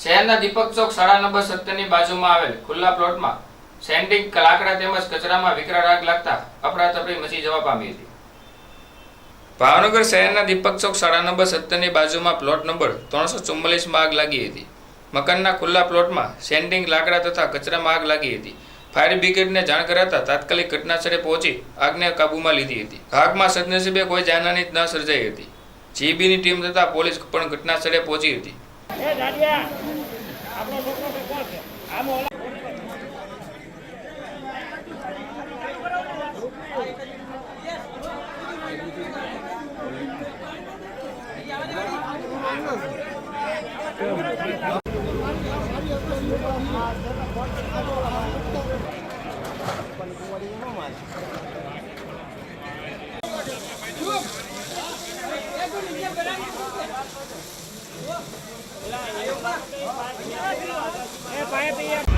શહેરના દીપક ચોક શાળા નંબર 17 ની બાજુમાં આવેલ ખુલ્લા પ્લોટમાં સેન્ડિંગ લાકડા તેમજ કચરામાં વિકરાળ આગ લાગતા અફરાતફરી મચી જવા પામી હતી। ભાવનગર શહેરના દીપક ચોક શાળા નંબર 17 ની બાજુમાં પ્લોટ નંબર 344 માં આગ લાગી હતી। મકાનના ખુલ્લા પ્લોટમાં સેન્ડિંગ લાકડા તથા કચરામાં આગ લાગી હતી। ફાયર બ્રિગેડને જાણ કરાતા તાત્કાલિક ઘટનાસ્થળે પહોંચી આગને કાબૂમાં લીધી હતી। આગમાં સદનસીબે કોઈ જાનહાનિ ન સર્જાઈ હતી। જીબીની ટીમ તથા પોલીસ પણ ઘટનાસ્થળે પહોંચી હતી। પાણી